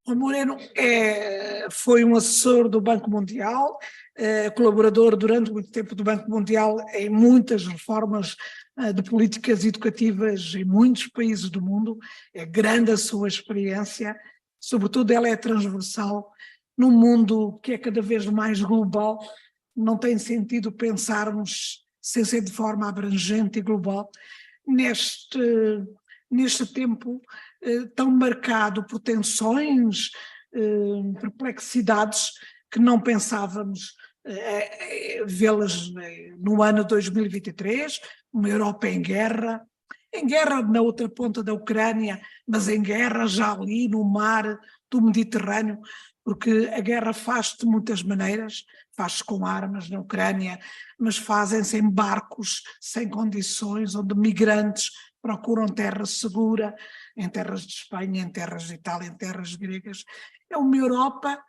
O Moreno foi um assessor do Banco Mundial, colaborador durante muito tempo do Banco Mundial em muitas reformas de políticas educativas em muitos países do mundo. É grande a sua experiência, sobretudo ela é transversal num mundo que é cada vez mais global. Não tem sentido pensarmos sem ser de forma abrangente e global neste tempo tão marcado por tensões, perplexidades que não pensávamos vê-las no ano 2023, uma Europa em guerra na outra ponta da Ucrânia, mas em guerra já ali no mar do Mediterrâneo, porque a guerra faz-se de muitas maneiras, faz-se com armas na Ucrânia, mas fazem-se em barcos sem condições, onde migrantes procuram terra segura, em terras de Espanha, em terras de Itália, em terras gregas. É uma Europa,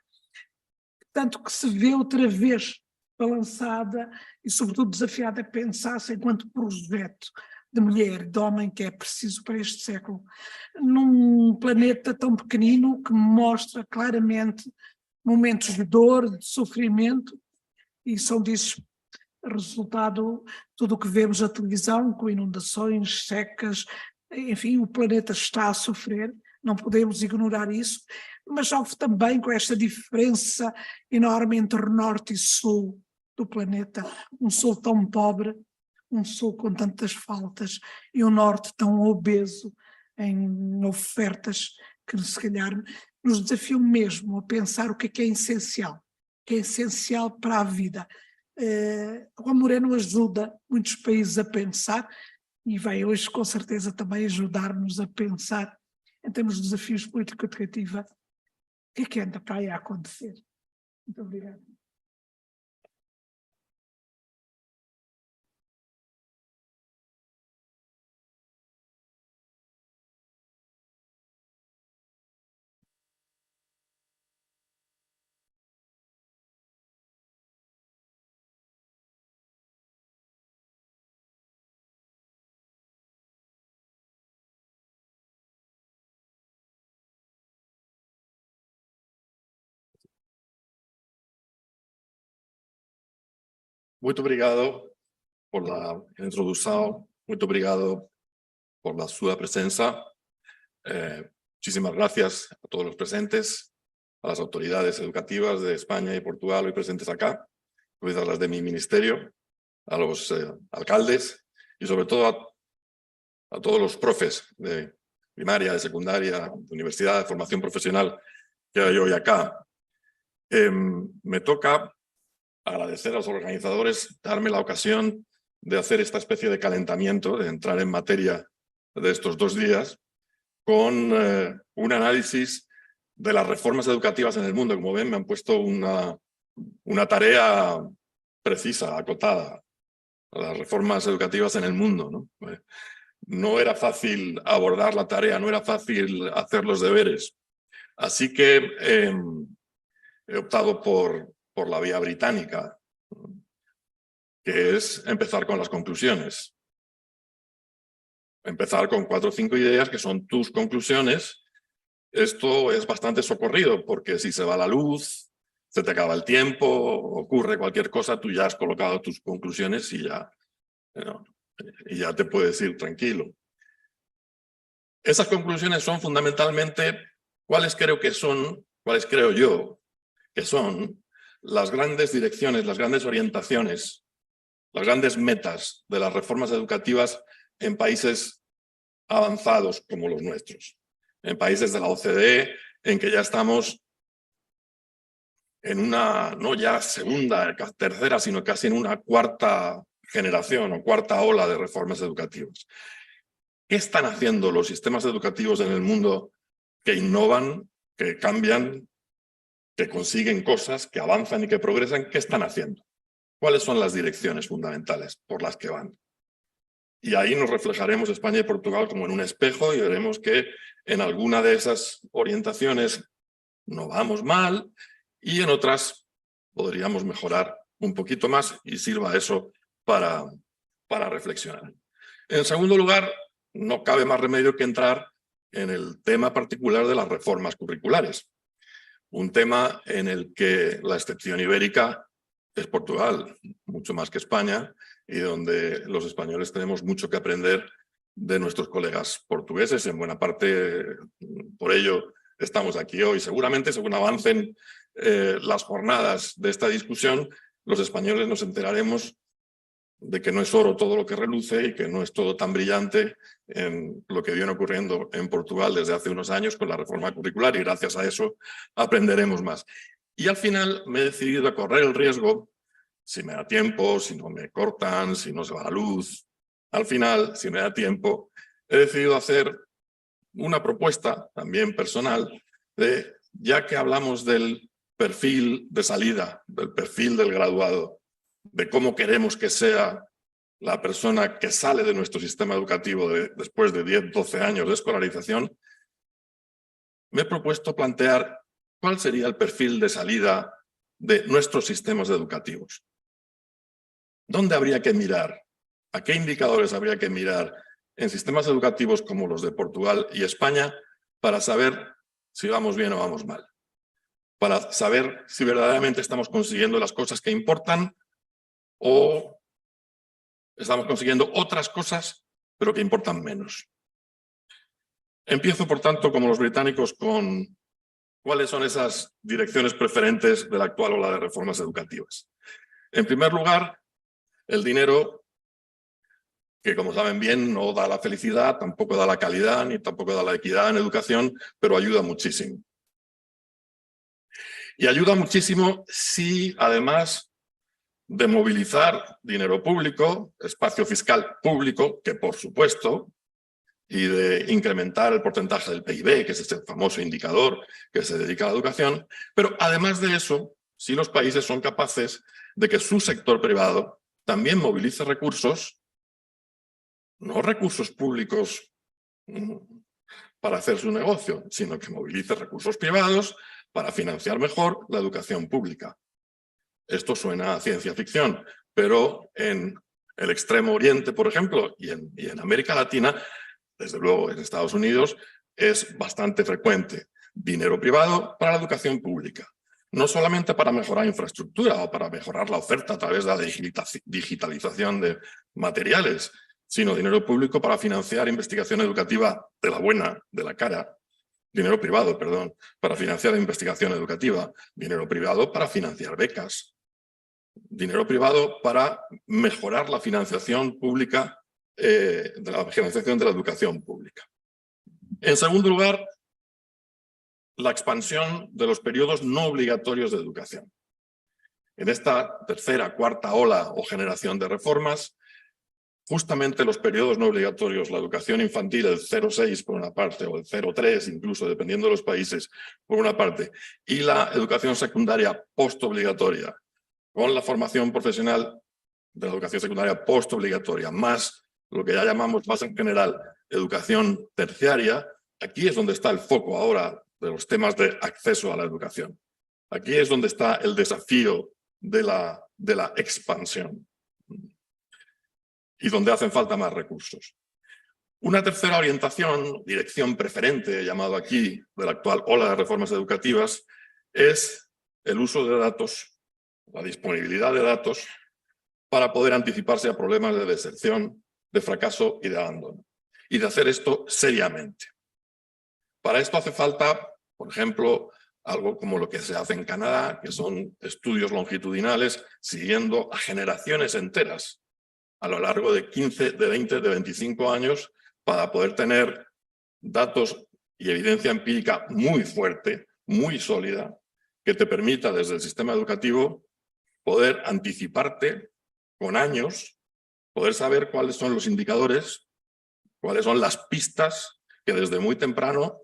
tanto que se vê outra vez balançada e sobretudo desafiada a pensar-se enquanto projeto de mulher, de homem que é preciso para este século, num planeta tão pequenino que mostra claramente momentos de dor, de sofrimento, e são disso resultado tudo o que vemos na televisão, com inundações, secas, enfim, o planeta está a sofrer, não podemos ignorar isso, mas sofre também com esta diferença enorme entre norte e sul do planeta, um sul tão pobre, um sul com tantas faltas e um norte tão obeso em ofertas que se calhar nos desafiam mesmo a pensar o que é essencial para a vida. O Moreno ajuda muitos países a pensar e vai hoje com certeza também ajudar-nos a pensar em termos de desafios político-educativa, o que anda para aí a acontecer. Muito obrigada. Muito obrigado por la introdução, muito obrigado por la sua presença. Muchísimas gracias a todos los presentes, a las autoridades educativas de España y Portugal hoy presentes acá, a las de mi ministerio, a los alcaldes y sobre todo a todos los profes de primaria, de secundaria, de universidad, de formación profesional que hay hoy acá. Me toca agradecer a los organizadores darme la ocasión de hacer esta especie de calentamiento, de entrar en materia de estos 2 días, con un análisis de las reformas educativas en el mundo. Como ven, me han puesto una tarea precisa, acotada, las reformas educativas en el mundo, ¿no? No era fácil abordar la tarea, no era fácil hacer los deberes. Así que he optado por la vía británica, que es empezar con las conclusiones. Empezar con 4 o 5 ideas que son tus conclusiones. Esto es bastante socorrido, porque si se va la luz, se te acaba el tiempo, ocurre cualquier cosa, tú ya has colocado tus conclusiones y ya te puedes ir tranquilo. Esas conclusiones son fundamentalmente cuáles creo yo que son las grandes direcciones, las grandes orientaciones, las grandes metas de las reformas educativas en países avanzados como los nuestros, en países de la OCDE, en que ya estamos en una, no ya segunda, tercera, sino casi en una 4ª generación o 4ª ola de reformas educativas. ¿Qué están haciendo los sistemas educativos en el mundo que innovan, que cambian, que consiguen cosas, que avanzan y que progresan? ¿Qué están haciendo? ¿Cuáles son las direcciones fundamentales por las que van? Y ahí nos reflejaremos España y Portugal como en un espejo y veremos que en alguna de esas orientaciones no vamos mal y en otras podríamos mejorar un poquito más y sirva eso para reflexionar. En segundo lugar, no cabe más remedio que entrar en el tema particular de las reformas curriculares. Un tema en el que la excepción ibérica es Portugal, mucho más que España, y donde los españoles tenemos mucho que aprender de nuestros colegas portugueses. En buena parte, por ello, estamos aquí hoy. Seguramente, según avancen las jornadas de esta discusión, los españoles nos enteraremos de que no es oro todo lo que reluce y que no es todo tan brillante en lo que viene ocurriendo en Portugal desde hace unos años con la reforma curricular, y gracias a eso aprenderemos más. Y al final me he decidido a correr el riesgo, si me da tiempo, si no me cortan, si no se va la luz, al final, si me da tiempo, he decidido hacer una propuesta también personal de, ya que hablamos del perfil de salida, del perfil del graduado, de cómo queremos que sea la persona que sale de nuestro sistema educativo después de 10, 12 años de escolarización, me he propuesto plantear cuál sería el perfil de salida de nuestros sistemas educativos. ¿Dónde habría que mirar? ¿A qué indicadores habría que mirar en sistemas educativos como los de Portugal y España para saber si vamos bien o vamos mal? Para saber si verdaderamente estamos consiguiendo las cosas que importan o estamos consiguiendo otras cosas, pero que importan menos. Empiezo, por tanto, como los británicos, con cuáles son esas direcciones preferentes de la actual ola de reformas educativas. En primer lugar, el dinero, que como saben bien no da la felicidad, tampoco da la calidad, ni tampoco da la equidad en educación, pero ayuda muchísimo. Y ayuda muchísimo si, además de movilizar dinero público, espacio fiscal público, que por supuesto, y de incrementar el porcentaje del PIB, que es ese famoso indicador que se dedica a la educación, pero además de eso, si los países son capaces de que su sector privado también movilice recursos, no recursos públicos para hacer su negocio, sino que movilice recursos privados para financiar mejor la educación pública. Esto suena a ciencia ficción, pero en el Extremo Oriente, por ejemplo, y en América Latina, desde luego en Estados Unidos, es bastante frecuente. Dinero privado para la educación pública. No solamente para mejorar infraestructura o para mejorar la oferta a través de la digitalización de materiales, sino dinero público para financiar investigación educativa de la buena, de la cara. Dinero privado, perdón, para financiar investigación educativa. Dinero privado para financiar becas. Dinero privado para mejorar la financiación pública, de la financiación de la educación pública. En segundo lugar, la expansión de los periodos no obligatorios de educación. En esta tercera, cuarta ola o generación de reformas, justamente los periodos no obligatorios, la educación infantil, el 0,6 por una parte, o el 0,3 incluso, dependiendo de los países, por una parte, y la educación secundaria postobligatoria, con la formación profesional de la educación secundaria postobligatoria, más lo que ya llamamos más en general educación terciaria, aquí es donde está el foco ahora de los temas de acceso a la educación. Aquí es donde está el desafío de la expansión y donde hacen falta más recursos. Una tercera orientación, dirección preferente, llamado aquí, de la actual ola de reformas educativas, es el uso de datos, la disponibilidad de datos, para poder anticiparse a problemas de deserción, de fracaso y de abandono. Y de hacer esto seriamente. Para esto hace falta, por ejemplo, algo como lo que se hace en Canadá, que son estudios longitudinales siguiendo a generaciones enteras a lo largo de 15, de 20, de 25 años para poder tener datos y evidencia empírica muy fuerte, muy sólida, que te permita desde el sistema educativo poder anticiparte con años, poder saber cuáles son los indicadores, cuáles son las pistas que desde muy temprano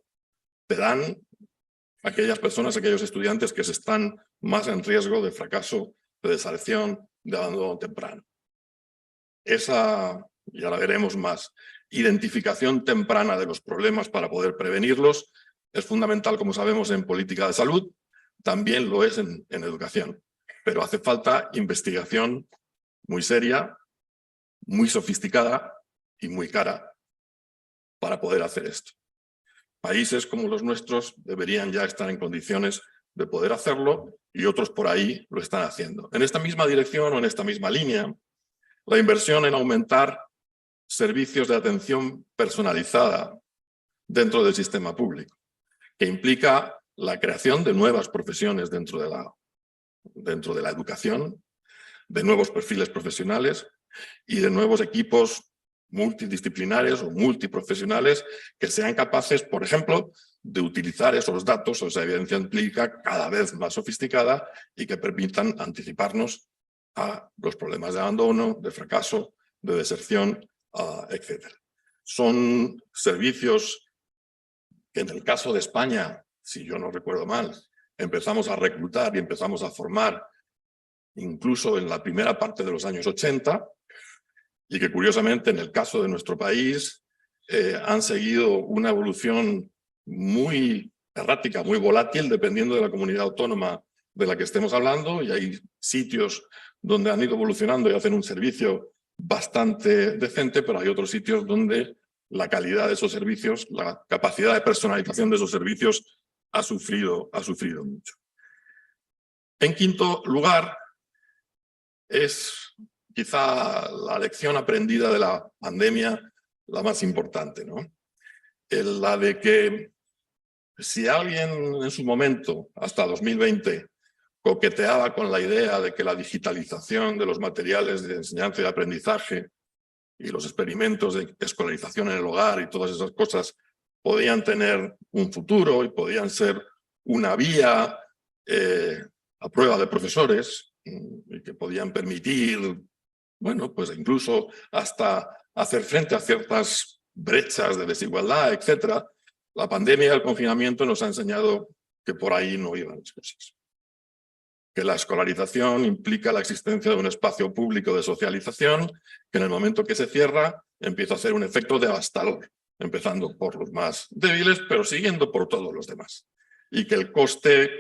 te dan aquellas personas, aquellos estudiantes que se están más en riesgo de fracaso, de deserción, de abandono temprano. Esa, ya la veremos más, identificación temprana de los problemas para poder prevenirlos es fundamental, como sabemos, en política de salud, también lo es en educación, pero hace falta investigación muy seria, muy sofisticada y muy cara para poder hacer esto. países como los nuestros deberían ya estar en condiciones de poder hacerlo y otros por ahí lo están haciendo. En esta misma dirección o en esta misma línea, la inversión en aumentar servicios de atención personalizada dentro del sistema público, que implica la creación de nuevas profesiones dentro de la educación, de nuevos perfiles profesionales y de nuevos equipos multidisciplinares o multiprofesionales que sean capaces, por ejemplo, de utilizar esos datos o esa evidencia empírica cada vez más sofisticada y que permitan anticiparnos a los problemas de abandono, de fracaso, de deserción, etc. Son servicios que en el caso de España, si yo no recuerdo mal, empezamos a reclutar y empezamos a formar incluso en la primera parte de los años 80, y que curiosamente en el caso de nuestro país han seguido una evolución muy errática, muy volátil, dependiendo de la comunidad autónoma de la que estemos hablando, y hay sitios donde han ido evolucionando y hacen un servicio bastante decente, pero hay otros sitios donde la calidad de esos servicios, la capacidad de personalización de esos servicios ha sufrido mucho. En quinto lugar, es quizá la lección aprendida de la pandemia la más importante, ¿no? La de que si alguien en su momento, hasta 2020, coqueteaba con la idea de que la digitalización de los materiales de enseñanza y aprendizaje y los experimentos de escolarización en el hogar y todas esas cosas podían tener un futuro y podían ser una vía a prueba de profesores y que podían permitir, bueno, pues incluso hasta hacer frente a ciertas brechas de desigualdad, etc. La pandemia y el confinamiento nos ha enseñado que por ahí no iban las cosas. Que la escolarización implica la existencia de un espacio público de socialización que en el momento que se cierra empieza a hacer un efecto devastador, empezando por los más débiles, pero siguiendo por todos los demás. Y que el coste,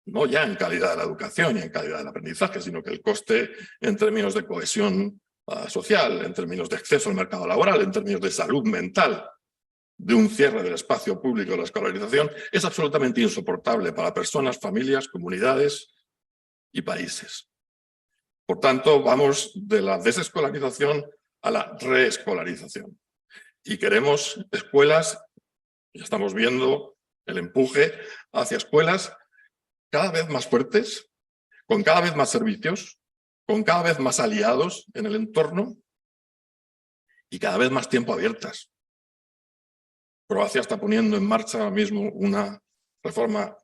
no ya en calidad de la educación y en calidad del aprendizaje, sino que el coste en términos de cohesión social, en términos de acceso al mercado laboral, en términos de salud mental, de un cierre del espacio público de la escolarización, es absolutamente insoportable para personas, familias, comunidades y países. Por tanto, vamos de la desescolarización a la reescolarización. Y queremos escuelas, y estamos viendo el empuje hacia escuelas cada vez más fuertes, con cada vez más servicios, con cada vez más aliados en el entorno y cada vez más tiempo abiertas. Croacia está poniendo en marcha ahora mismo una reforma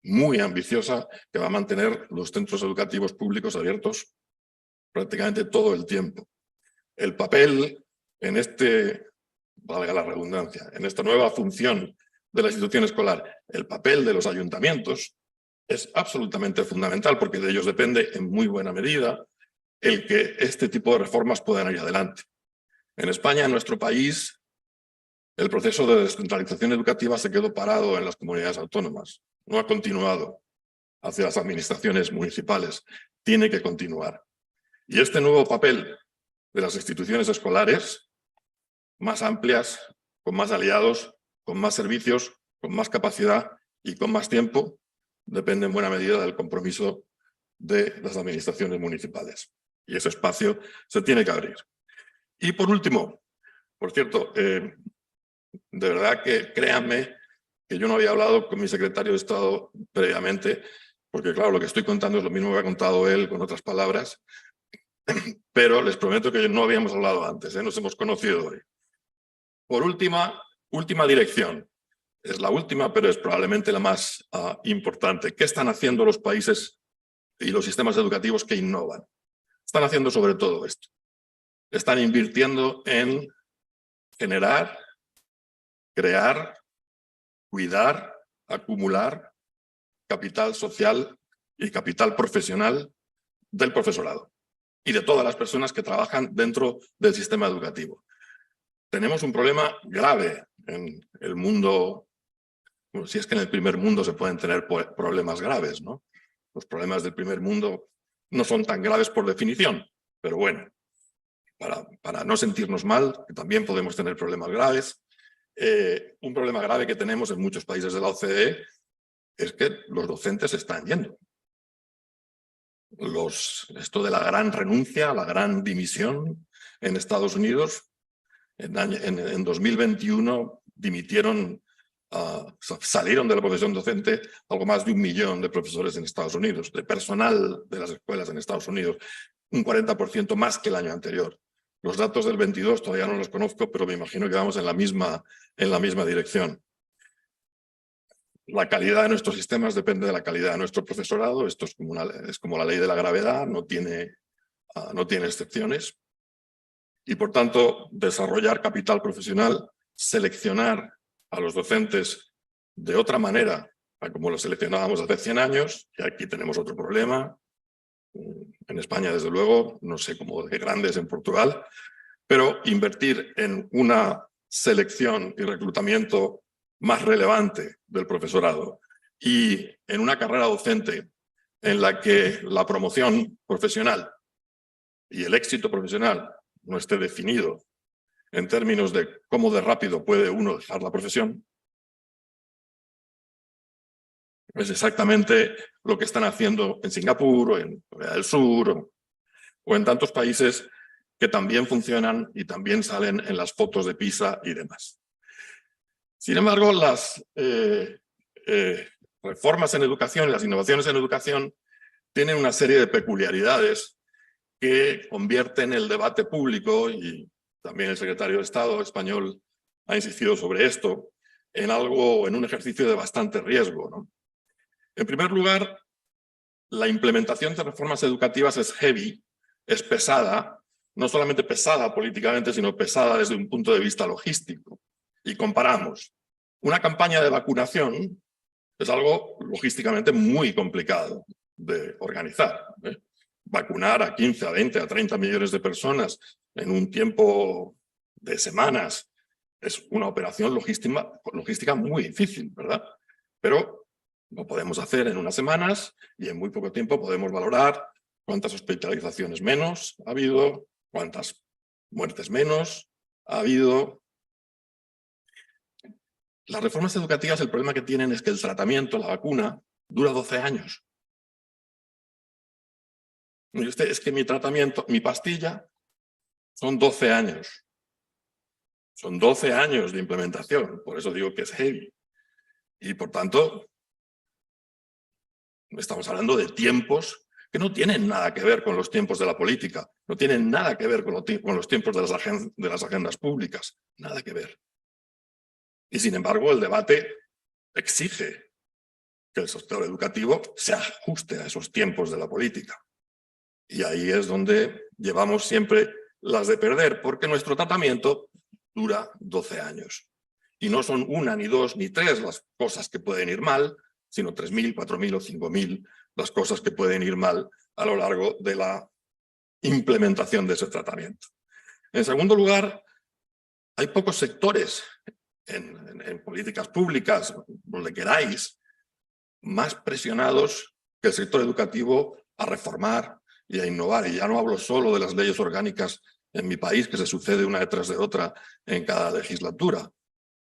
muy ambiciosa que va a mantener los centros educativos públicos abiertos prácticamente todo el tiempo. El papel en valga la redundancia, en esta nueva función de la institución escolar, el papel de los ayuntamientos es absolutamente fundamental porque de ellos depende en muy buena medida el que este tipo de reformas puedan ir adelante. En España, en nuestro país, el proceso de descentralización educativa se quedó parado en las comunidades autónomas. No ha continuado hacia las administraciones municipales. Tiene que continuar. Y este nuevo papel de las instituciones escolares, más amplias, con más aliados, con más servicios, con más capacidad y con más tiempo, depende en buena medida del compromiso de las administraciones municipales. Y ese espacio se tiene que abrir. Y por último, por cierto, de verdad que créanme que yo no había hablado con mi secretario de Estado previamente, porque claro, lo que estoy contando es lo mismo que ha contado él con otras palabras, pero les prometo que no habíamos hablado antes, nos hemos conocido hoy. Por última dirección, es la última, pero es probablemente la más importante. ¿Qué están haciendo los países y los sistemas educativos que innovan? Están haciendo sobre todo esto. Están invirtiendo en generar, crear, cuidar, acumular capital social y capital profesional del profesorado y de todas las personas que trabajan dentro del sistema educativo. Tenemos un problema grave en el mundo, bueno, si es que en el primer mundo se pueden tener problemas graves, ¿no? Los problemas del primer mundo no son tan graves por definición, pero bueno, para no sentirnos mal, que también podemos tener problemas graves, un problema grave que tenemos en muchos países de la OCDE es que los docentes se están yendo. Esto de la gran renuncia, la gran dimisión en Estados Unidos, en 2021 dimitieron, salieron de la profesión docente algo más de 1 millón de profesores en Estados Unidos, de personal de las escuelas en Estados Unidos, un 40% más que el año anterior. Los datos del 22 todavía no los conozco, pero me imagino que vamos en la misma dirección. La calidad de nuestros sistemas depende de la calidad de nuestro profesorado. Esto es como la ley de la gravedad, no tiene excepciones. Y por tanto, desarrollar capital profesional, seleccionar a los docentes de otra manera a como los seleccionábamos hace 100 años, y aquí tenemos otro problema. En España, desde luego, no sé cómo de grande es en Portugal, pero invertir en una selección y reclutamiento más relevante del profesorado y en una carrera docente en la que la promoción profesional y el éxito profesional no esté definido en términos de cómo de rápido puede uno dejar la profesión, es exactamente lo que están haciendo en Singapur o en Corea del Sur o en tantos países que también funcionan y también salen en las fotos de PISA y demás. Sin embargo, las reformas en educación y las innovaciones en educación tienen una serie de peculiaridades que convierten el debate público, y también el secretario de Estado español ha insistido sobre esto, en un ejercicio de bastante riesgo, ¿no? En primer lugar, la implementación de reformas educativas es heavy, es pesada, no solamente pesada políticamente, sino pesada desde un punto de vista logístico. Y comparamos. Una campaña de vacunación es algo logísticamente muy complicado de organizar, ¿eh? Vacunar a 15, a 20, a 30 millones de personas en un tiempo de semanas es una operación logística muy difícil, ¿verdad? Pero lo podemos hacer en unas semanas y en muy poco tiempo podemos valorar cuántas hospitalizaciones menos ha habido, cuántas muertes menos ha habido. Las reformas educativas, el problema que tienen es que el tratamiento, la vacuna, dura 12 años. Y usted, es que mi tratamiento, mi pastilla, son 12 años. Son 12 años de implementación, por eso digo que es heavy. Y por tanto, estamos hablando de tiempos que no tienen nada que ver con los tiempos de la política, no tienen nada que ver con los tiempos de las agendas públicas, nada que ver. Y sin embargo, el debate exige que el sector educativo se ajuste a esos tiempos de la política. Y ahí es donde llevamos siempre las de perder, porque nuestro tratamiento dura 12 años. Y no son 1, ni 2, ni 3 las cosas que pueden ir mal, sino 3.000, 4.000 o 5.000 las cosas que pueden ir mal a lo largo de la implementación de ese tratamiento. En segundo lugar, hay pocos sectores en políticas públicas, donde queráis, más presionados que el sector educativo a reformar y a innovar. Y ya no hablo solo de las leyes orgánicas en mi país, que se sucede una detrás de otra en cada legislatura,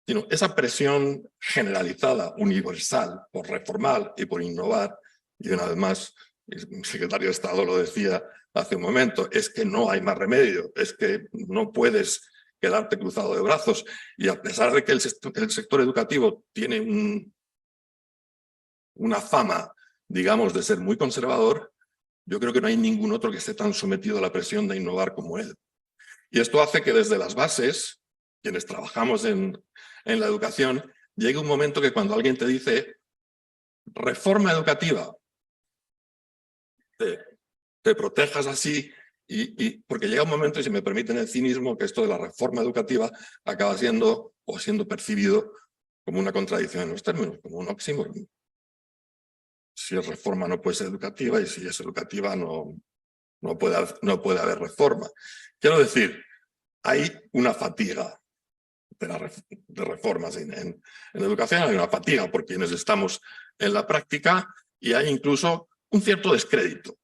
sino esa presión generalizada, universal, por reformar y por innovar. Y una vez más, el secretario de Estado lo decía hace un momento, es que no hay más remedio, es que no puedes quedarte cruzado de brazos. Y a pesar de que el sector educativo tiene una fama, digamos, de ser muy conservador, yo creo que no hay ningún otro que esté tan sometido a la presión de innovar como él. Y esto hace que desde las bases, quienes trabajamos en la educación, llegue un momento que cuando alguien te dice reforma educativa, te protejas así, porque llega un momento, y si me permiten el cinismo, que esto de la reforma educativa acaba siendo percibido como una contradicción en los términos, como un oxímoron. Si es reforma no puede ser educativa, y si es educativa no puede haber reforma. Quiero decir, hay una fatiga de reformas en educación, hay una fatiga por quienes estamos en la práctica, y hay incluso un cierto descrédito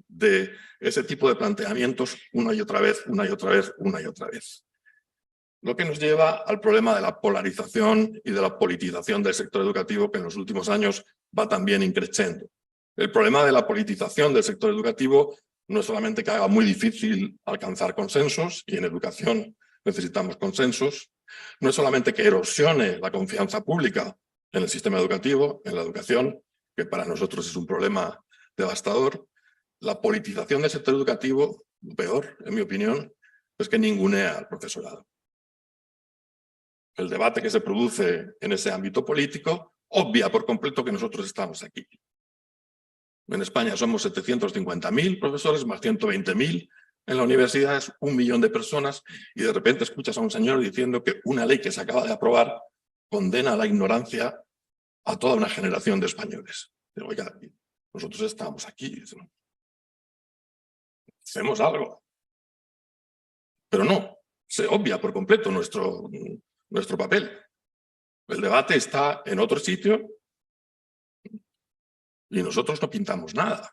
de ese tipo de planteamientos una y otra vez, una y otra vez, una y otra vez. Lo que nos lleva al problema de la polarización y de la politización del sector educativo, que en los últimos años va también increciendo. El problema de la politización del sector educativo no es solamente que haga muy difícil alcanzar consensos, y en educación necesitamos consensos, no es solamente que erosione la confianza pública en el sistema educativo, en la educación, que para nosotros es un problema devastador. La politización del sector educativo, lo peor, en mi opinión, es que ningunea al profesorado. El debate que se produce en ese ámbito político obvia por completo que nosotros estamos aquí. En España somos 750.000 profesores, más 120.000 en la universidad, es 1 millón de personas, y de repente escuchas a un señor diciendo que una ley que se acaba de aprobar condena a la ignorancia a toda una generación de españoles. Pero oiga, nosotros estamos aquí, hacemos algo. Pero no, se obvia por completo nuestro papel. El debate está en otro sitio y nosotros no pintamos nada.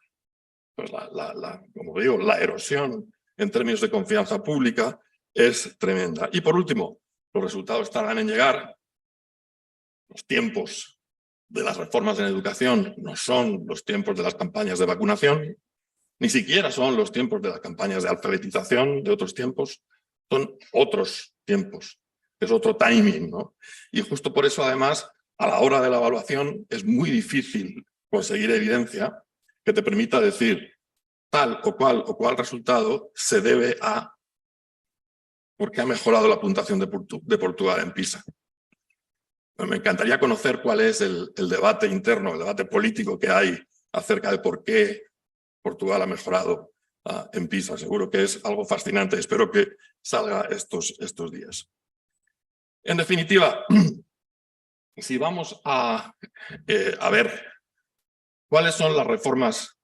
Pues como digo, la erosión en términos de confianza pública es tremenda. Y por último, los resultados tardan en llegar. Los tiempos de las reformas en educación no son los tiempos de las campañas de vacunación, ni siquiera son los tiempos de las campañas de alfabetización de otros tiempos, son otros tiempos, es otro timing, ¿no? Y justo por eso, además, a la hora de la evaluación es muy difícil conseguir evidencia que te permita decir tal o cual resultado se debe a porque ha mejorado la puntuación de Portugal en PISA. Me encantaría conocer cuál es el debate interno, el debate político que hay acerca de por qué Portugal ha mejorado en PISA. Seguro que es algo fascinante. Espero que salga estos días. En definitiva, si vamos a ver cuáles son las reformas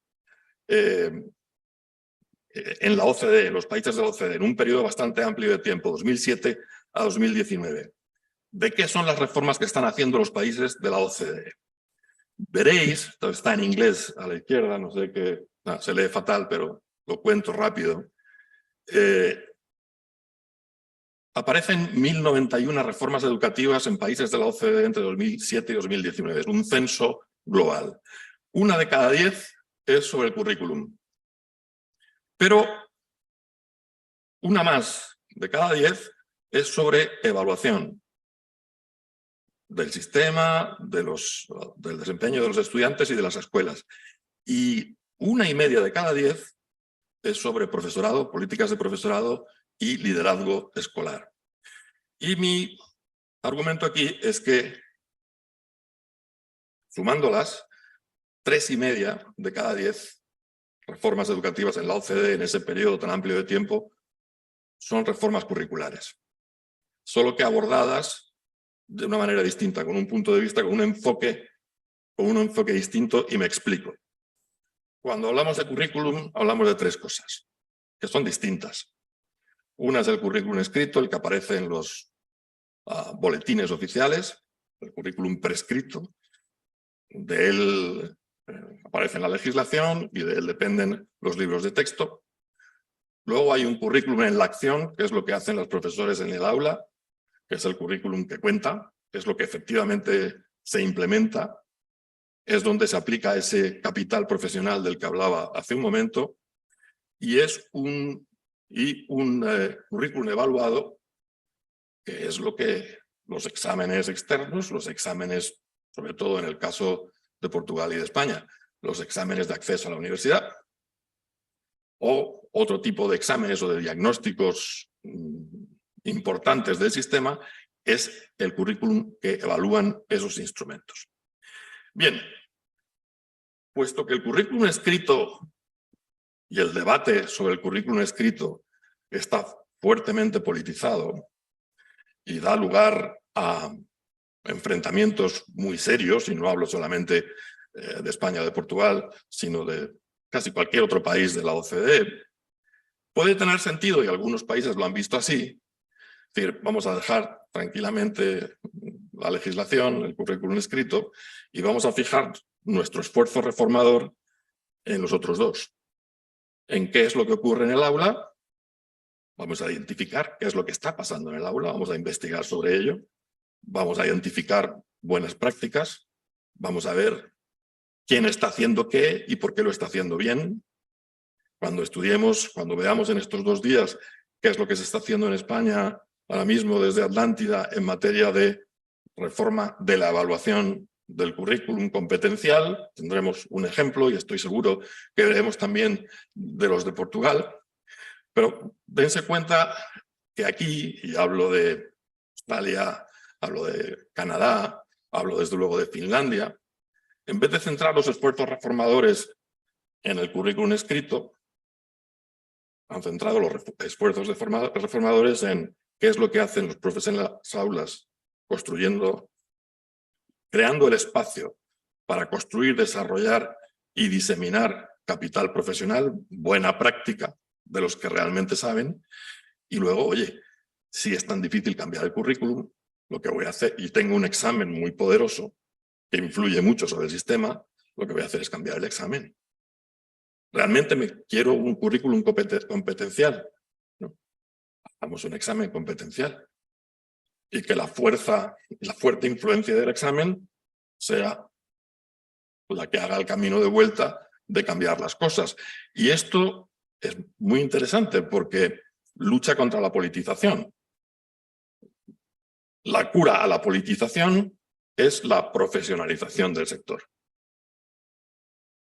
en la OCDE, en los países de la OCDE, en un periodo bastante amplio de tiempo, 2007 a 2019. ¿De qué son las reformas que están haciendo los países de la OCDE? Veréis, esto está en inglés a la izquierda, no sé qué, se lee fatal, pero lo cuento rápido. Aparecen 1.091 reformas educativas en países de la OCDE entre 2007 y 2019. Es un censo global. 1 de cada 10 es sobre el currículum. Pero 1 más de cada 10 es sobre evaluación del sistema, del desempeño de los estudiantes y de las escuelas. Y 1,5 de cada 10 es sobre profesorado, políticas de profesorado y liderazgo escolar. Y mi argumento aquí es que, sumándolas, 3,5 de cada 10 reformas educativas en la OCDE en ese periodo tan amplio de tiempo son reformas curriculares, solo que abordadas de una manera distinta, con un punto de vista, con un enfoque distinto, y me explico. Cuando hablamos de currículum, hablamos de 3 cosas, que son distintas. Una es el currículum escrito, el que aparece en los boletines oficiales, el currículum prescrito. De él aparece en la legislación y de él dependen los libros de texto. Luego hay un currículum en la acción, que es lo que hacen los profesores en el aula, que es el currículum que cuenta, que es lo que efectivamente se implementa, es donde se aplica ese capital profesional del que hablaba hace un momento, y es un currículum evaluado, que es lo que los exámenes externos, los exámenes, sobre todo en el caso de Portugal y de España, los exámenes de acceso a la universidad, o otro tipo de exámenes o de diagnósticos importantes del sistema, es el currículum que evalúan esos instrumentos. Bien, puesto que el currículum escrito y el debate sobre el currículum escrito está fuertemente politizado y da lugar a enfrentamientos muy serios, y no hablo solamente de España o de Portugal, sino de casi cualquier otro país de la OCDE, puede tener sentido, y algunos países lo han visto así, es decir, vamos a dejar tranquilamente la legislación, el currículum escrito, y vamos a fijar nuestro esfuerzo reformador en los otros 2. En qué es lo que ocurre en el aula Vamos a identificar qué es lo que está pasando en el aula, vamos a investigar sobre ello, vamos a identificar buenas prácticas, vamos a ver quién está haciendo qué y por qué lo está haciendo bien. Cuando estudiemos, cuando veamos en estos 2 días qué es lo que se está haciendo en España ahora mismo desde Atlántida en materia de reforma de la evaluación del currículum competencial, tendremos un ejemplo y estoy seguro que veremos también de los de Portugal. Pero dense cuenta que aquí, y hablo de Australia, hablo de Canadá, hablo desde luego de Finlandia, en vez de centrar los esfuerzos reformadores en el currículum escrito, han centrado los esfuerzos reformadores en qué es lo que hacen los profes en las aulas, creando el espacio para construir, desarrollar y diseminar capital profesional, buena práctica de los que realmente saben, y luego, oye, si es tan difícil cambiar el currículum, lo que voy a hacer, y tengo un examen muy poderoso que influye mucho sobre el sistema, lo que voy a hacer es cambiar el examen. ¿Realmente quiero un currículum competencial? No. Hagamos un examen competencial. Y que la fuerte influencia del examen sea la que haga el camino de vuelta de cambiar las cosas. Y esto es muy interesante porque lucha contra la politización. La cura a la politización es la profesionalización del sector.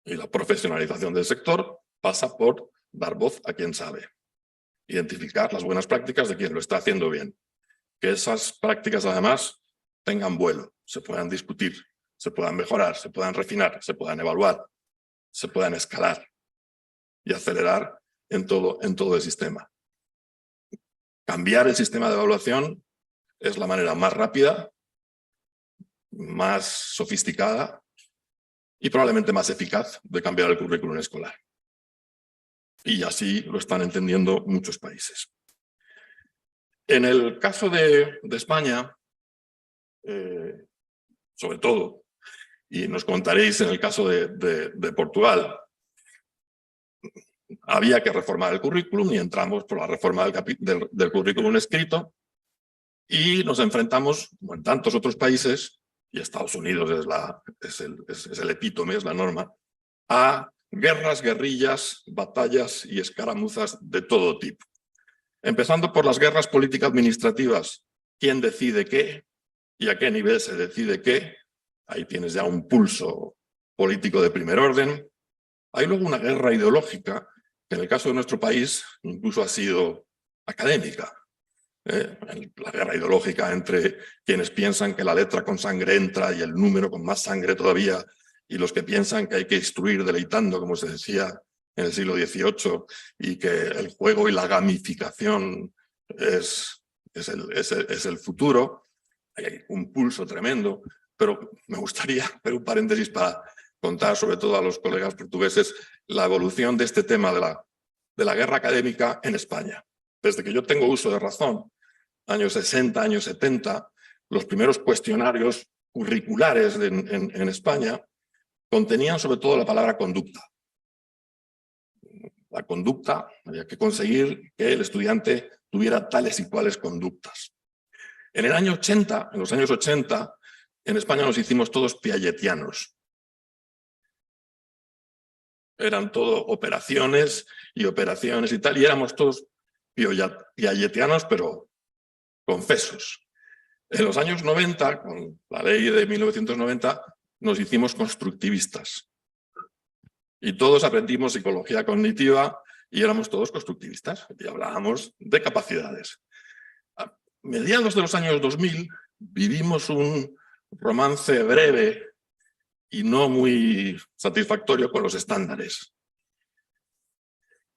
Y la profesionalización del sector pasa por dar voz a quien sabe. Identificar las buenas prácticas de quien lo está haciendo bien. Que esas prácticas, además, tengan vuelo, se puedan discutir, se puedan mejorar, se puedan refinar, se puedan evaluar, se puedan escalar y acelerar en todo el sistema. Cambiar el sistema de evaluación es la manera más rápida, más sofisticada y probablemente más eficaz de cambiar el currículum escolar. Y así lo están entendiendo muchos países. En el caso de España, sobre todo, y nos contaréis en el caso de Portugal, había que reformar el currículum y entramos por la reforma del currículum escrito y nos enfrentamos, como en tantos otros países, y Estados Unidos es el epítome, es la norma, a guerras, guerrillas, batallas y escaramuzas de todo tipo. Empezando por las guerras político-administrativas. ¿Quién decide qué y a qué nivel se decide qué? Ahí tienes ya un pulso político de primer orden. Hay luego una guerra ideológica, que en el caso de nuestro país incluso ha sido académica. La guerra ideológica entre quienes piensan que la letra con sangre entra y el número con más sangre todavía, y los que piensan que hay que instruir deleitando, como se decía en el siglo XVIII, y que el juego y la gamificación es el futuro. Hay un pulso tremendo, pero me gustaría hacer un paréntesis para contar, sobre todo a los colegas portugueses, la evolución de este tema de la guerra académica en España. Desde que yo tengo uso de razón, años 60, años 70, los primeros cuestionarios curriculares en España contenían sobre todo la palabra conducta. La conducta, había que conseguir que el estudiante tuviera tales y cuales conductas. En el año 80, en los años 80, en España nos hicimos todos piagetianos. Eran todo operaciones y tal, y éramos todos piagetianos, pero confesos. En los años 90, con la ley de 1990, nos hicimos constructivistas. Y todos aprendimos psicología cognitiva y éramos todos constructivistas y hablábamos de capacidades. A mediados de los años 2000 vivimos un romance breve y no muy satisfactorio con los estándares.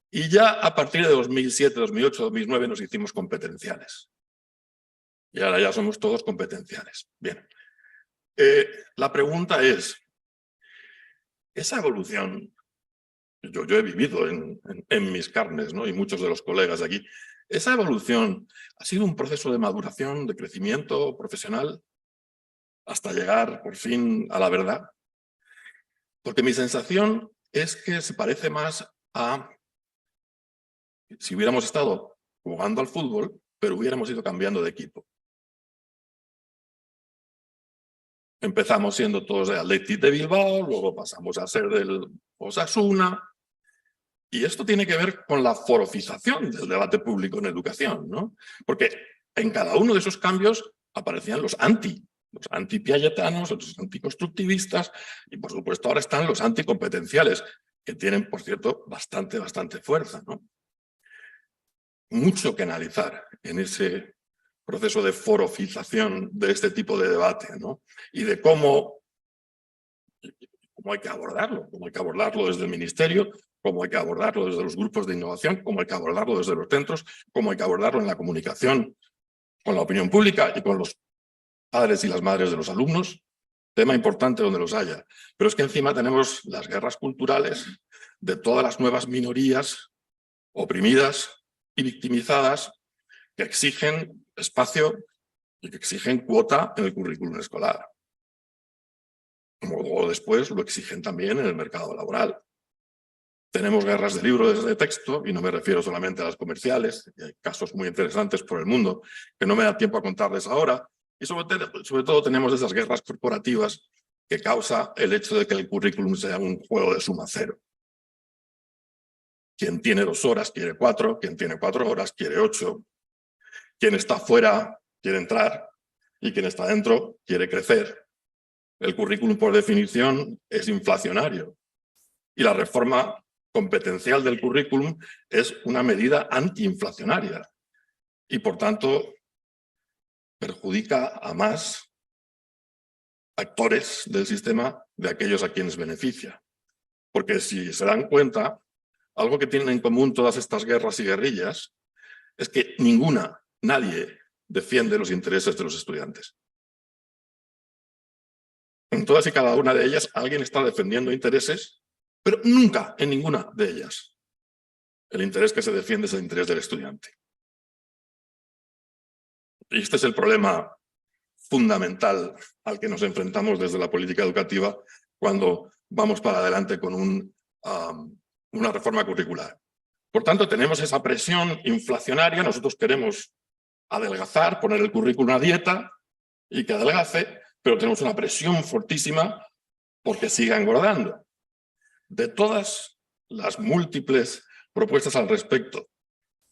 Y ya a partir de 2007, 2008, 2009 nos hicimos competenciales. Y ahora ya somos todos competenciales. Bien. La pregunta es, esa evolución, yo he vivido en mis carnes, ¿no? Y muchos de los colegas de aquí, esa evolución ha sido un proceso de maduración, de crecimiento profesional, hasta llegar por fin a la verdad. Porque mi sensación es que se parece más a si hubiéramos estado jugando al fútbol, pero hubiéramos ido cambiando de equipo. Empezamos siendo todos de Athletic de Bilbao, luego pasamos a ser del Osasuna. Y esto tiene que ver con la forofización del debate público en educación, ¿no? Porque en cada uno de esos cambios aparecían los anti-piagetanos, los anticonstructivistas, y por supuesto ahora están los anticompetenciales, que tienen, por cierto, bastante fuerza, ¿no? Mucho que analizar en ese proceso de forofización de este tipo de debate, ¿no? Y de cómo hay que abordarlo desde el ministerio, cómo hay que abordarlo desde los grupos de innovación, cómo hay que abordarlo desde los centros, cómo hay que abordarlo en la comunicación con la opinión pública y con los padres y las madres de los alumnos. Tema importante donde los haya. Pero es que encima tenemos las guerras culturales de todas las nuevas minorías oprimidas y victimizadas que exigen espacio y que exigen cuota en el currículum escolar. Como luego después lo exigen también en el mercado laboral. Tenemos guerras de libros de texto, y no me refiero solamente a las comerciales, y hay casos muy interesantes por el mundo que no me da tiempo a contarles ahora, y sobre todo tenemos esas guerras corporativas que causa el hecho de que el currículum sea un juego de suma cero. Quien tiene 2 horas quiere 4, quien tiene 4 horas quiere 8, quien está fuera quiere entrar y quien está dentro quiere crecer. El currículum, por definición, es inflacionario y la reforma competencial del currículum es una medida antiinflacionaria y, por tanto, perjudica a más actores del sistema de aquellos a quienes beneficia. Porque si se dan cuenta, algo que tienen en común todas estas guerras y guerrillas es que nadie defiende los intereses de los estudiantes. En todas y cada una de ellas alguien está defendiendo intereses, pero nunca en ninguna de ellas el interés que se defiende es el interés del estudiante. Y este es el problema fundamental al que nos enfrentamos desde la política educativa cuando vamos para adelante con una reforma curricular. Por tanto, tenemos esa presión inflacionaria. Nosotros queremos adelgazar, poner el currículum a dieta y que adelgace, pero tenemos una presión fortísima porque siga engordando. De todas las múltiples propuestas al respecto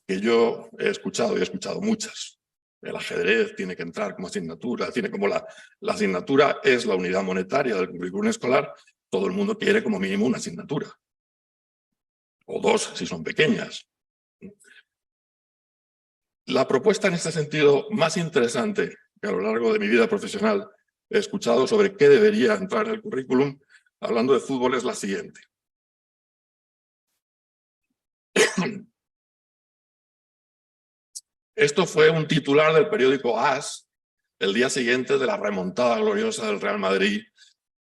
que yo he escuchado, y he escuchado muchas, el ajedrez tiene que entrar como asignatura, como la asignatura es la unidad monetaria del currículum escolar, todo el mundo quiere como mínimo una asignatura. O 2 si son pequeñas. La propuesta en este sentido más interesante que a lo largo de mi vida profesional he escuchado sobre qué debería entrar en el currículum, hablando de fútbol, es la siguiente. Esto fue un titular del periódico AS el día siguiente de la remontada gloriosa del Real Madrid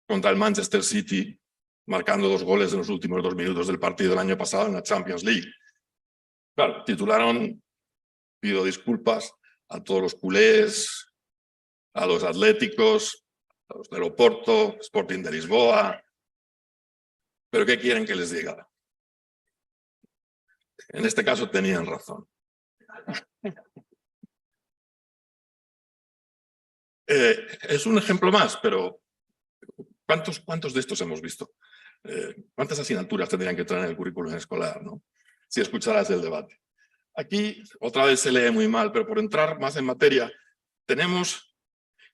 contra el Manchester City, marcando 2 goles en los últimos 2 minutos del partido del año pasado en la Champions League. Claro, titularon: pido disculpas a todos los culés, a los atléticos, a los del Oporto, Sporting de Lisboa. ¿Pero qué quieren que les diga? En este caso tenían razón. Es un ejemplo más, pero ¿cuántos de estos hemos visto? ¿Cuántas asignaturas tendrían que entrar en el currículum escolar, ¿no? Si escucharas el debate. Aquí otra vez se lee muy mal, pero por entrar más en materia, tenemos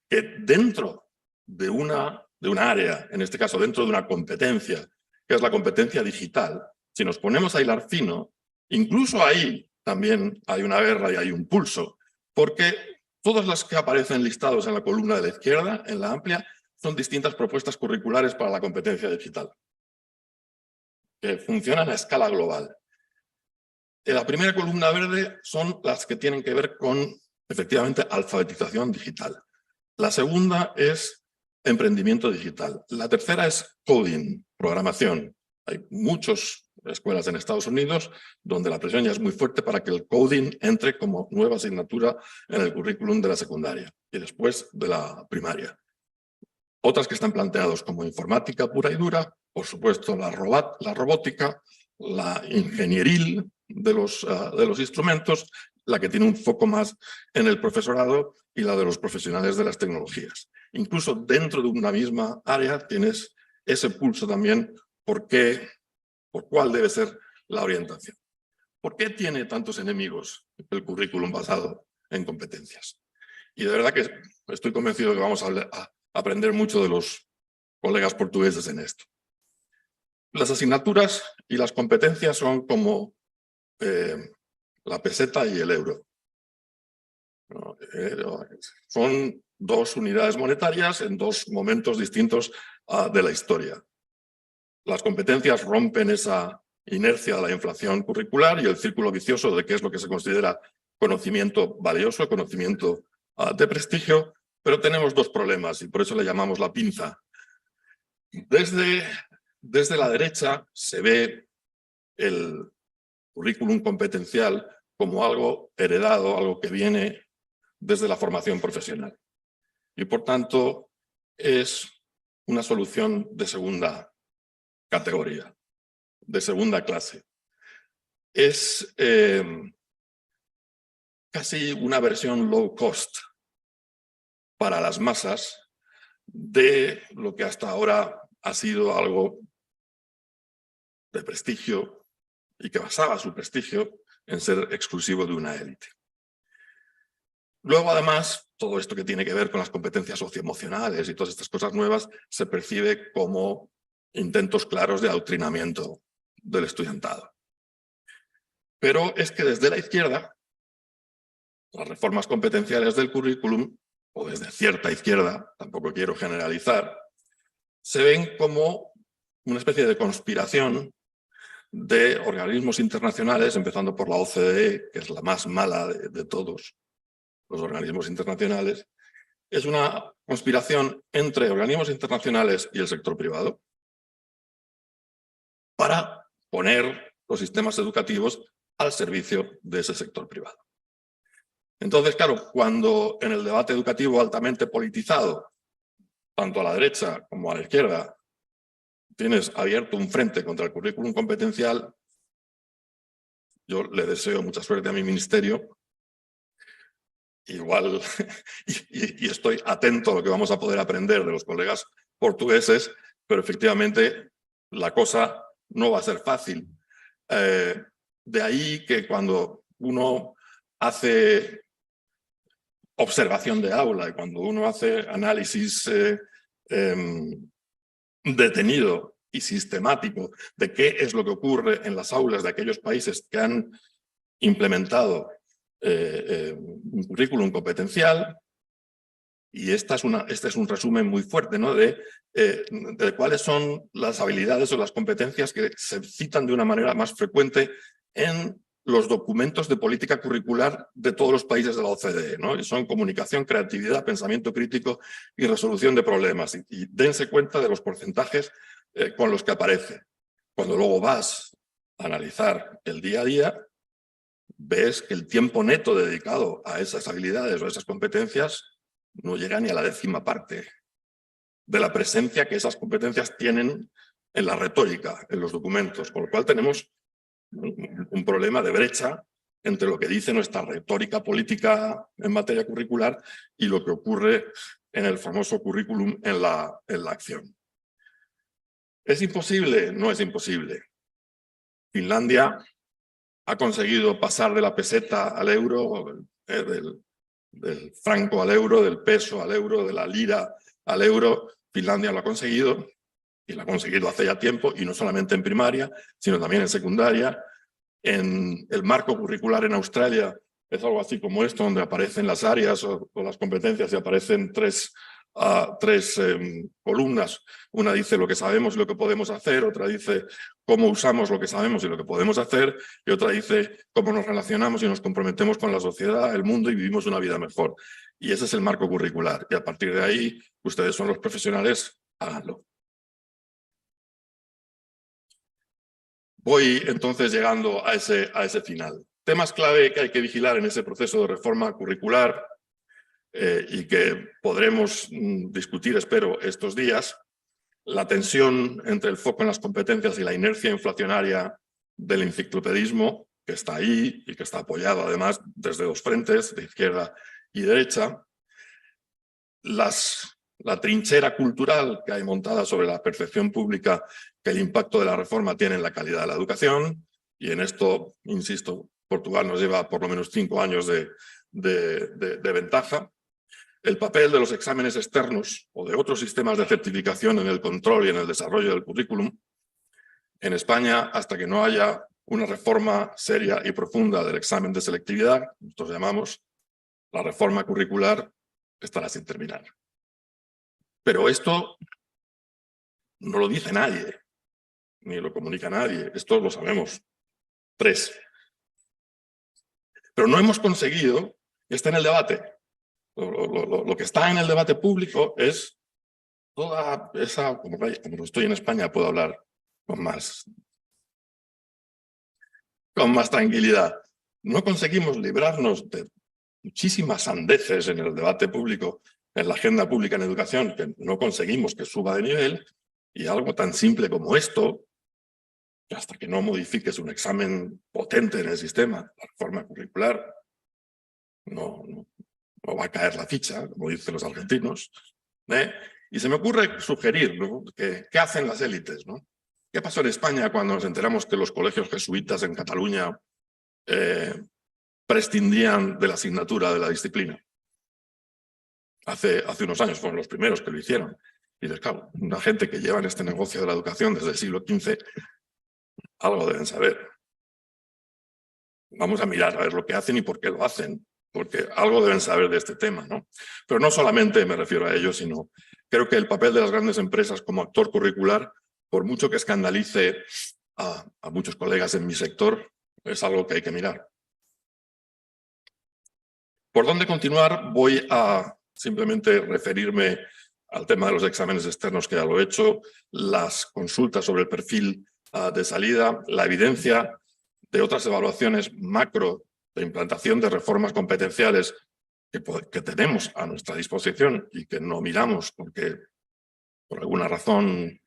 que dentro de una área, en este caso dentro de una competencia, que es la competencia digital, si nos ponemos a hilar fino, incluso ahí también hay una guerra y hay un pulso, porque todas las que aparecen listados en la columna de la izquierda, en la amplia, son distintas propuestas curriculares para la competencia digital, que funcionan a escala global. En la primera columna verde son las que tienen que ver con, efectivamente, alfabetización digital. La segunda es emprendimiento digital. La tercera es coding, programación. Hay muchas escuelas en Estados Unidos donde la presión ya es muy fuerte para que el coding entre como nueva asignatura en el currículum de la secundaria y después de la primaria. Otras que están planteadas como informática pura y dura, por supuesto la robótica, la ingenieril de los instrumentos la que tiene un foco más en el profesorado y la de los profesionales de las tecnologías. Incluso dentro de una misma área tienes ese pulso también por cuál debe ser la orientación. ¿Por qué tiene tantos enemigos el currículum basado en competencias? Y de verdad que estoy convencido de que vamos a aprender mucho de los colegas portugueses en esto. Las asignaturas y las competencias son como la peseta y el euro. Son dos unidades monetarias en dos momentos distintos de la historia. Las competencias rompen esa inercia de la inflación curricular y el círculo vicioso de qué es lo que se considera conocimiento valioso, conocimiento de prestigio, pero tenemos dos problemas y por eso le llamamos la pinza. Desde la derecha se ve el currículum competencial como algo heredado, algo que viene desde la formación profesional. Y por tanto es una solución de segunda categoría, de segunda clase. Es casi una versión low cost para las masas de lo que hasta ahora ha sido algo de prestigio y que basaba su prestigio en ser exclusivo de una élite. Luego, además, todo esto que tiene que ver con las competencias socioemocionales y todas estas cosas nuevas se percibe como intentos claros de adoctrinamiento del estudiantado. Pero es que desde la izquierda, las reformas competenciales del currículum, o desde cierta izquierda, tampoco quiero generalizar, se ven como una especie de conspiración de organismos internacionales, empezando por la OCDE, que es la más mala de todos los organismos internacionales. Es una conspiración entre organismos internacionales y el sector privado para poner los sistemas educativos al servicio de ese sector privado. Entonces, claro, cuando en el debate educativo altamente politizado, tanto a la derecha como a la izquierda, tienes abierto un frente contra el currículum competencial, yo le deseo mucha suerte a mi ministerio, igual, y estoy atento a lo que vamos a poder aprender de los colegas portugueses, pero efectivamente la cosa no va a ser fácil. De ahí que cuando uno hace observación de aula y cuando uno hace análisis detenido y sistemático de qué es lo que ocurre en las aulas de aquellos países que han implementado un currículum competencial, y este es un resumen muy fuerte, ¿no? de cuáles son las habilidades o las competencias que se citan de una manera más frecuente en los documentos de política curricular de todos los países de la OCDE, ¿no? Y son comunicación, creatividad, pensamiento crítico y resolución de problemas. Y dense cuenta de los porcentajes con los que aparece. Cuando luego vas a analizar el día a día, ves que el tiempo neto dedicado a esas habilidades o a esas competencias no llega ni a la 10ª parte de la presencia que esas competencias tienen en la retórica, en los documentos, con lo cual tenemos un problema de brecha entre lo que dice nuestra retórica política en materia curricular y lo que ocurre en el famoso currículum en la acción. ¿Es imposible? No es imposible. Finlandia ha conseguido pasar de la peseta al euro, del franco al euro, del peso al euro, de la lira al euro. Finlandia lo ha conseguido, y lo ha conseguido hace ya tiempo, y no solamente en primaria, sino también en secundaria. En el marco curricular en Australia es algo así como esto, donde aparecen las áreas o las competencias y aparecen tres columnas. Una dice lo que sabemos y lo que podemos hacer, otra dice cómo usamos lo que sabemos y lo que podemos hacer, y otra dice cómo nos relacionamos y nos comprometemos con la sociedad, el mundo y vivimos una vida mejor. Y ese es el marco curricular. Y a partir de ahí, ustedes son los profesionales, háganlo. Voy entonces llegando a ese final. Temas clave que hay que vigilar en ese proceso de reforma curricular y que podremos discutir, espero, estos días. La tensión entre el foco en las competencias y la inercia inflacionaria del enciclopedismo, que está ahí y que está apoyado además desde dos frentes, de izquierda y derecha. La trinchera cultural que hay montada sobre la percepción pública que el impacto de la reforma tiene en la calidad de la educación, y en esto, insisto, Portugal nos lleva por lo menos 5 años de ventaja. El papel de los exámenes externos o de otros sistemas de certificación en el control y en el desarrollo del currículum. En España, hasta que no haya una reforma seria y profunda del examen de selectividad, nosotros llamamos, la reforma curricular estará sin terminar. Pero esto no lo dice nadie, ni lo comunica nadie, esto lo sabemos. 3. Pero no hemos conseguido, está en el debate. Lo que está en el debate público es toda esa, como no estoy en España, puedo hablar con más tranquilidad. No conseguimos librarnos de muchísimas sandeces en el debate público, en la agenda pública en educación, que no conseguimos que suba de nivel, y algo tan simple como esto, que hasta que no modifiques un examen potente en el sistema, la reforma curricular, no va a caer la ficha, como dicen los argentinos. Y se me ocurre sugerir, ¿no?, ¿qué hacen las élites, ¿no? ¿Qué pasó en España cuando nos enteramos que los colegios jesuitas en Cataluña prescindían de la asignatura de la disciplina? Hace unos años fueron los primeros que lo hicieron. Y claro, una gente que lleva en este negocio de la educación desde el siglo XV, algo deben saber. Vamos a mirar a ver lo que hacen y por qué lo hacen, porque algo deben saber de este tema, ¿no? Pero no solamente me refiero a ello, sino creo que el papel de las grandes empresas como actor curricular, por mucho que escandalice a muchos colegas en mi sector, es algo que hay que mirar. ¿Por dónde continuar? Voy a simplemente referirme al tema de los exámenes externos, que ya lo he hecho, las consultas sobre el perfil de salida, la evidencia de otras evaluaciones macro de implantación de reformas competenciales que tenemos a nuestra disposición y que no miramos porque, por alguna razón,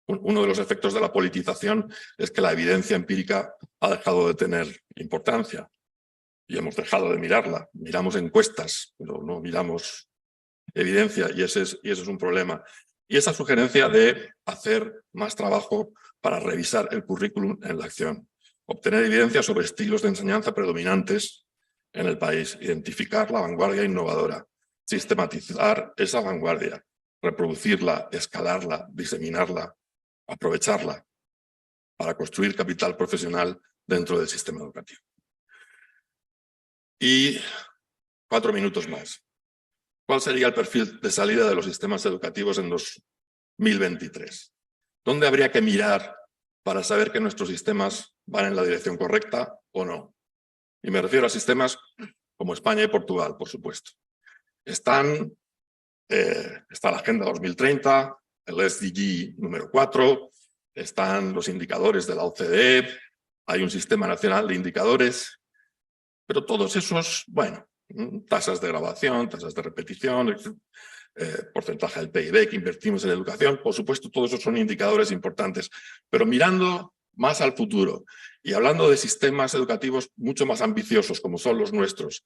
uno de los efectos de la politización es que la evidencia empírica ha dejado de tener importancia y hemos dejado de mirarla. Miramos encuestas, pero no miramos evidencia, y ese es un problema. Y esa sugerencia de hacer más trabajo para revisar el currículum en la acción, obtener evidencia sobre estilos de enseñanza predominantes en el país, identificar la vanguardia innovadora, sistematizar esa vanguardia, reproducirla, escalarla, diseminarla, aprovecharla para construir capital profesional dentro del sistema educativo. Y 4 minutos más. ¿Cuál sería el perfil de salida de los sistemas educativos en 2023? ¿Dónde habría que mirar para saber que nuestros sistemas van en la dirección correcta o no? Y me refiero a sistemas como España y Portugal, por supuesto. Está la Agenda 2030, el SDG número 4, están los indicadores de la OCDE, hay un sistema nacional de indicadores, pero todos esos, bueno, tasas de graduación, tasas de repetición, porcentaje del PIB que invertimos en educación, por supuesto, todos esos son indicadores importantes, pero mirando más al futuro y hablando de sistemas educativos mucho más ambiciosos como son los nuestros,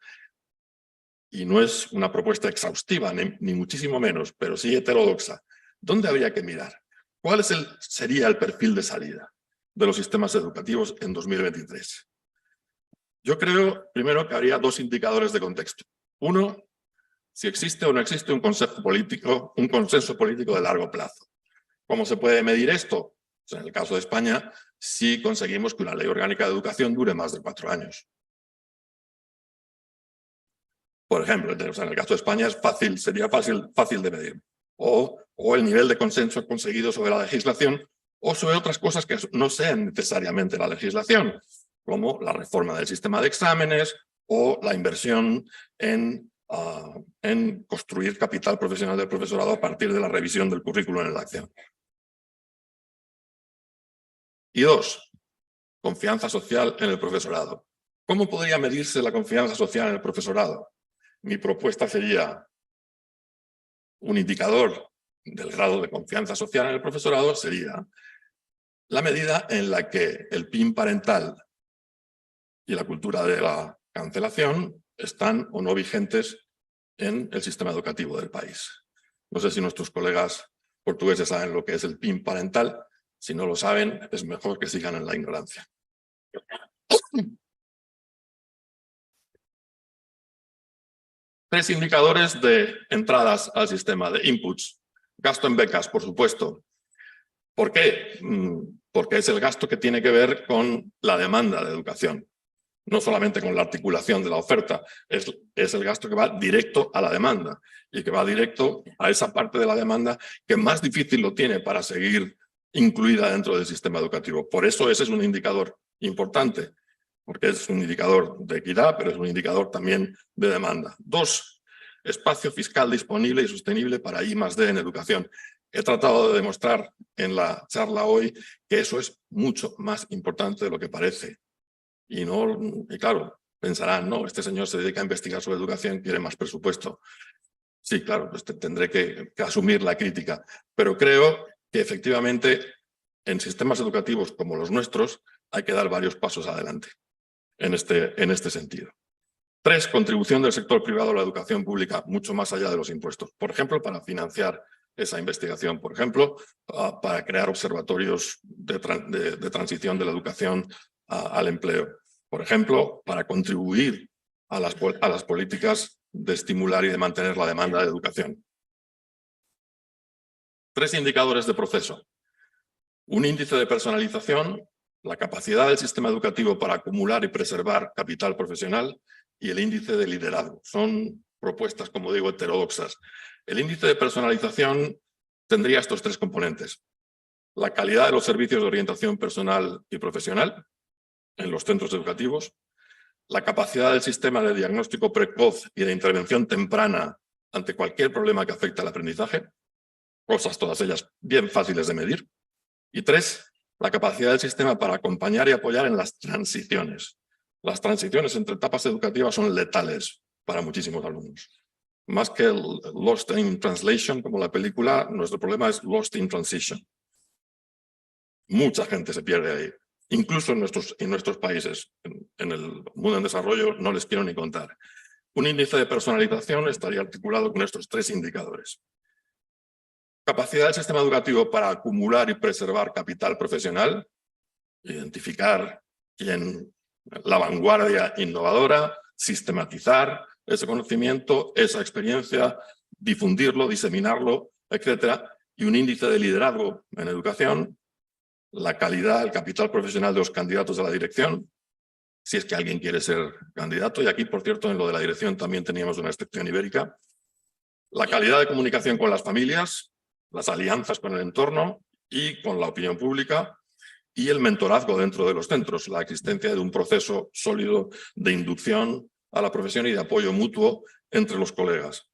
y no es una propuesta exhaustiva, ni muchísimo menos, pero sí heterodoxa, ¿dónde habría que mirar? ¿Cuál sería el perfil de salida de los sistemas educativos en 2023? Yo creo, primero, que habría 2 indicadores de contexto. Uno, si existe o no existe un consenso político de largo plazo. ¿Cómo se puede medir esto? Pues en el caso de España, si conseguimos que una ley orgánica de educación dure más de 4 años. Por ejemplo, en el caso de España sería fácil de medir. O el nivel de consenso conseguido sobre la legislación o sobre otras cosas que no sean necesariamente la legislación, como la reforma del sistema de exámenes o la inversión en construir capital profesional del profesorado a partir de la revisión del currículum en la acción. Y 2, confianza social en el profesorado. ¿Cómo podría medirse la confianza social en el profesorado? Mi propuesta sería un indicador del grado de confianza social en el profesorado, sería la medida en la que el PIN parental y la cultura de la cancelación están o no vigentes en el sistema educativo del país. No sé si nuestros colegas portugueses saben lo que es el PIN parental. Si no lo saben, es mejor que sigan en la ignorancia. Tres indicadores de entradas al sistema, de inputs. Gasto en becas, por supuesto. ¿Por qué? Porque es el gasto que tiene que ver con la demanda de educación. No solamente con la articulación de la oferta, es el gasto que va directo a la demanda y que va directo a esa parte de la demanda que más difícil lo tiene para seguir incluida dentro del sistema educativo. Por eso ese es un indicador importante, porque es un indicador de equidad, pero es un indicador también de demanda. 2, espacio fiscal disponible y sostenible para I+D en educación. He tratado de demostrar en la charla hoy que eso es mucho más importante de lo que parece. Y claro, pensarán, no, este señor se dedica a investigar sobre educación, quiere más presupuesto. Sí, claro, pues tendré que asumir la crítica, pero creo que efectivamente en sistemas educativos como los nuestros hay que dar varios pasos adelante en este sentido. 3, contribución del sector privado a la educación pública, mucho más allá de los impuestos. Por ejemplo, para financiar esa investigación, por ejemplo, para crear observatorios de transición de la educación al empleo. Por ejemplo, para contribuir a las políticas de estimular y de mantener la demanda de educación. 3 indicadores de proceso. Un índice de personalización, la capacidad del sistema educativo para acumular y preservar capital profesional y el índice de liderazgo. Son propuestas, como digo, heterodoxas. El índice de personalización tendría estos 3 componentes. La calidad de los servicios de orientación personal y profesional en los centros educativos, la capacidad del sistema de diagnóstico precoz y de intervención temprana ante cualquier problema que afecte al aprendizaje, cosas todas ellas bien fáciles de medir. Y 3, la capacidad del sistema para acompañar y apoyar en las transiciones. Las transiciones entre etapas educativas son letales para muchísimos alumnos. Más que el Lost in Translation, como la película, nuestro problema es Lost in Transition. Mucha gente se pierde ahí. Incluso en nuestros países, en el mundo en desarrollo, no les quiero ni contar. Un índice de personalización estaría articulado con estos 3 indicadores. Capacidad del sistema educativo para acumular y preservar capital profesional, identificar la vanguardia innovadora, sistematizar ese conocimiento, esa experiencia, difundirlo, diseminarlo, etc. Y un índice de liderazgo en educación, la calidad, el capital profesional de los candidatos a la dirección, si es que alguien quiere ser candidato. Y aquí, por cierto, en lo de la dirección también teníamos una excepción ibérica. La calidad de comunicación con las familias, las alianzas con el entorno y con la opinión pública, y el mentorazgo dentro de los centros, la existencia de un proceso sólido de inducción a la profesión y de apoyo mutuo entre los colegas.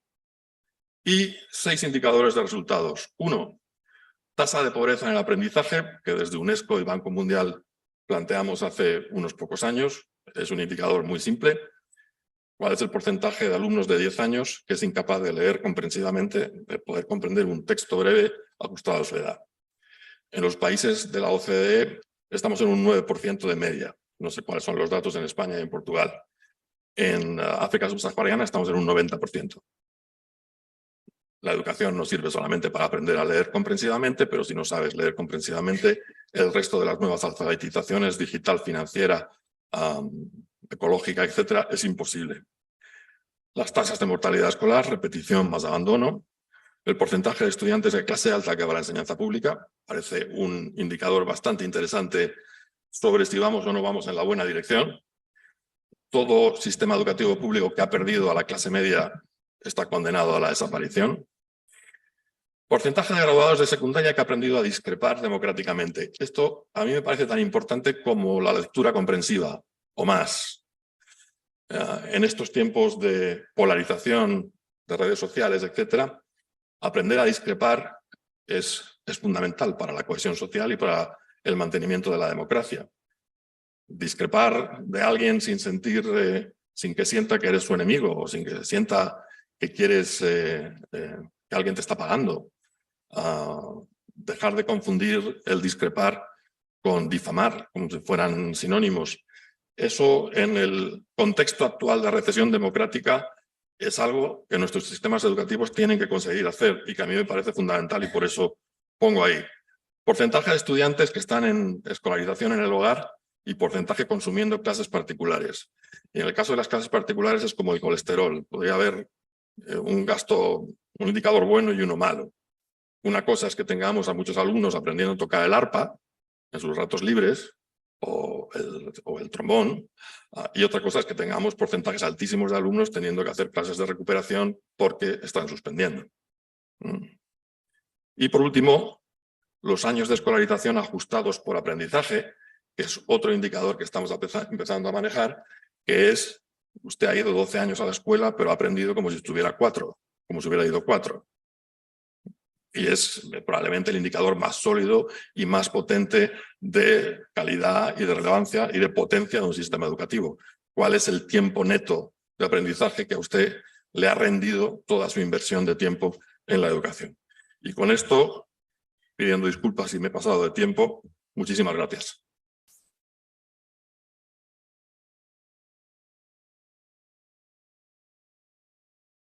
Y 6 indicadores de resultados. 1, tasa de pobreza en el aprendizaje, que desde UNESCO y Banco Mundial planteamos hace unos pocos años. Es un indicador muy simple. ¿Cuál es el porcentaje de alumnos de 10 años que es incapaz de leer comprensivamente, de poder comprender un texto breve ajustado a su edad? En los países de la OCDE estamos en un 9% de media. No sé cuáles son los datos en España y en Portugal. En África subsahariana estamos en un 90%. La educación no sirve solamente para aprender a leer comprensivamente, pero si no sabes leer comprensivamente, el resto de las nuevas alfabetizaciones, digital, financiera, ecológica, etcétera, es imposible. Las tasas de mortalidad escolar, repetición más abandono, el porcentaje de estudiantes de clase alta que va a la enseñanza pública, parece un indicador bastante interesante sobre si vamos o no vamos en la buena dirección. Todo sistema educativo público que ha perdido a la clase media está condenado a la desaparición. Porcentaje de graduados de secundaria que ha aprendido a discrepar democráticamente. Esto a mí me parece tan importante como la lectura comprensiva, o más. En estos tiempos de polarización, de redes sociales, etcétera, aprender a discrepar es fundamental para la cohesión social y para el mantenimiento de la democracia. Discrepar de alguien sin que sienta que eres su enemigo o sin que sienta que quieres que alguien te está pagando. Dejar de confundir el discrepar con difamar, como si fueran sinónimos. Eso, en el contexto actual de recesión democrática, es algo que nuestros sistemas educativos tienen que conseguir hacer y que a mí me parece fundamental y por eso pongo ahí. Porcentaje de estudiantes que están en escolarización en el hogar y porcentaje consumiendo clases particulares. Y en el caso de las clases particulares es como el colesterol. Podría haber un indicador bueno y uno malo. Una cosa es que tengamos a muchos alumnos aprendiendo a tocar el arpa en sus ratos libres o el trombón, y otra cosa es que tengamos porcentajes altísimos de alumnos teniendo que hacer clases de recuperación porque están suspendiendo. Y por último, los años de escolarización ajustados por aprendizaje, que es otro indicador que estamos empezando a manejar, que es, usted ha ido 12 años a la escuela, pero ha aprendido como si estuviera 4, como si hubiera ido 4. Y es probablemente el indicador más sólido y más potente de calidad y de relevancia y de potencia de un sistema educativo. ¿Cuál es el tiempo neto de aprendizaje que a usted le ha rendido toda su inversión de tiempo en la educación? Y con esto, pidiendo disculpas si me he pasado de tiempo, muchísimas gracias.